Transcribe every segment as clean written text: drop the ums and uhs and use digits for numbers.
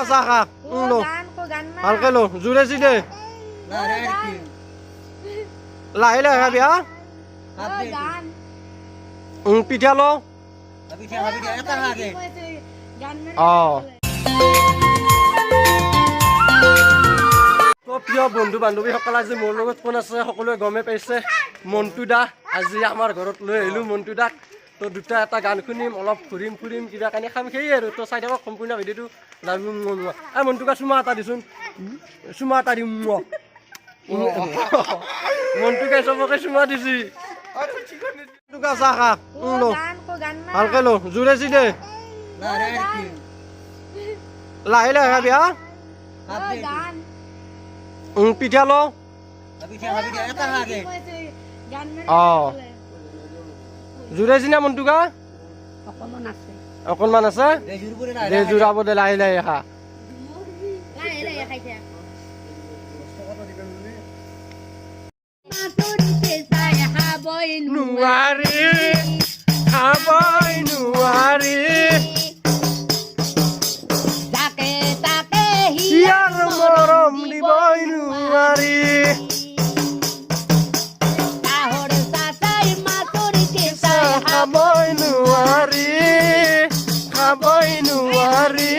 চাহ লো ভালকে লো জোৰে দে লাহে লাহে খাবি হা পিঠা লো প্ৰিয় বন্ধু বান্ধৱীসকল আজি মোৰ লগত কোন আছে সকলোৱে গমে পাইছে মন্টু দা আজি আমাৰ ঘৰত লৈ আহিলোঁ মন্টু দাক তো দুটা এটা গান শুনিম অলপ ঘূৰিম ফুৰিম কিবা কানি খাম সেয়ে আৰু তো চাই থাকক সম্পূৰ্ণ ভিডিঅ'টো মন্টু কা চুমা এটা দিচোন চুমা এটা দিম মন্টু কাই চবকে চুমা দিছি মন্টু কা চাহ লো ভালকে লো জোৰে দে লাহে লাহে খাবি হা পিঠা লো জোৰে না মন্টু কা অকণমান আছে দে জোৰাব দে লাহে লাহে খা নোৱাৰি খাবই নোৱাৰি ইয়াৰ মৰম দিবই নোৱাৰি খাবই নোৱাৰি খাবই নোৱাৰি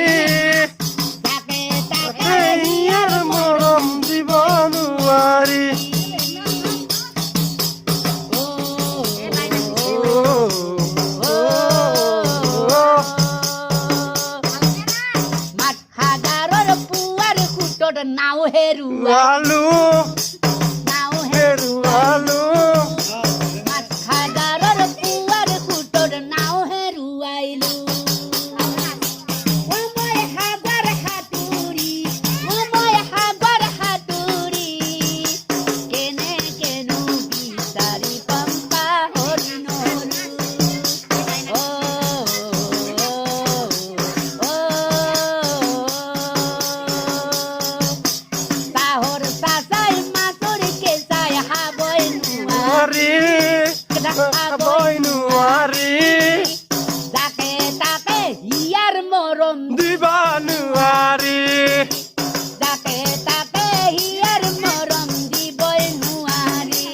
ইয়াৰ মৰম দিব নোৱাৰি নাও হেৰুৱালো সাগৰৰ পুৱাৰ খুটৰ নাও হেৰুৱাইলো মই সাগৰ সাঁতুৰি কেনে কেনো বিচাৰি পাম পাহৰি নৰো খাবই নোৱাৰি তাকে তাকে ইয়াৰ মৰম দিবা নোৱাৰি তাকে তাকে ইয়াৰ মৰম দিবই নোৱাৰি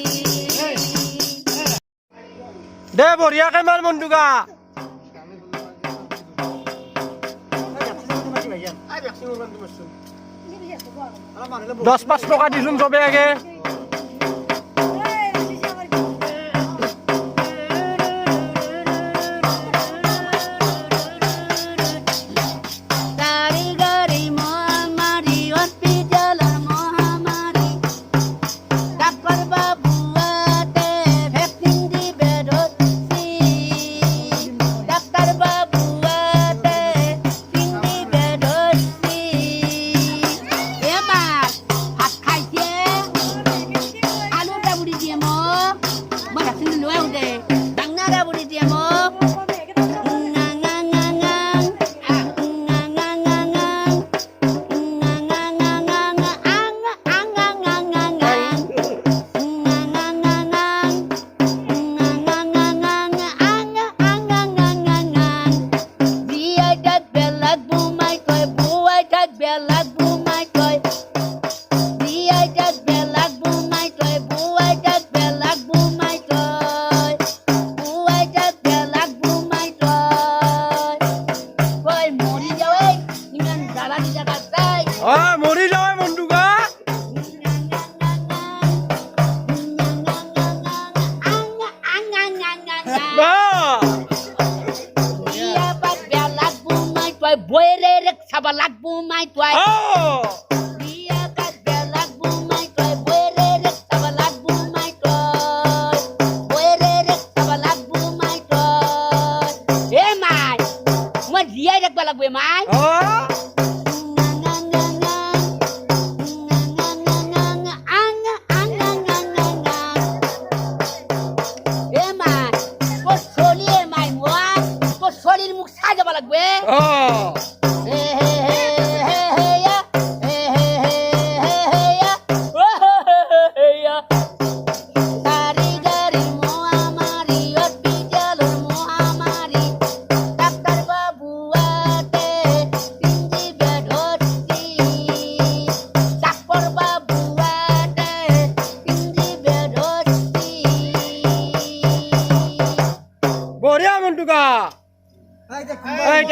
দে বঢ়িয়াকে মাৰ মন্টু কা দহ 5 টকা দিছোন চবে আগে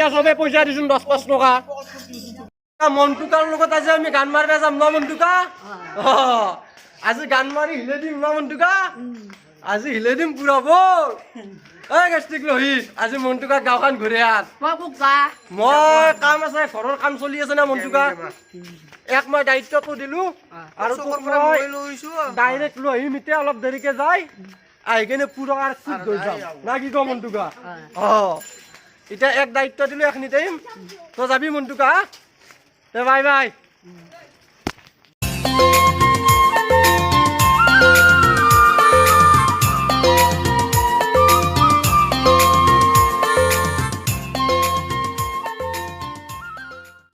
এতিয়া চবে পইচা দিছোন 10-5 টকা মন্টুকাৰ লগত আজি আমি গান মাৰিব যাম ন মন্টুকা আজি গান মাৰি হিলে দিম ন মন্টুকা আজি হিলে দিম পুৰা বল এই গেষ্টিক লোহিত আজি মন্টুকাক গাঁওখন ঘূৰে আন মই কাম আছে ঘৰৰ কাম চলি আছে না মন্টুকা এক মই দায়িত্বটো দিলো আৰু তোক মই ডাইৰেক্ট লৈ আহিম এতিয়া অলপ দেৰিকে যায় আহি কেনে পুৰা আৰু চিট গৈ যাম না কি কওঁ মন্টুকা এতিয়া এক দায়িত্ব দিলো এখনি টাইম তই যাবি মন্টুকা বাই বাই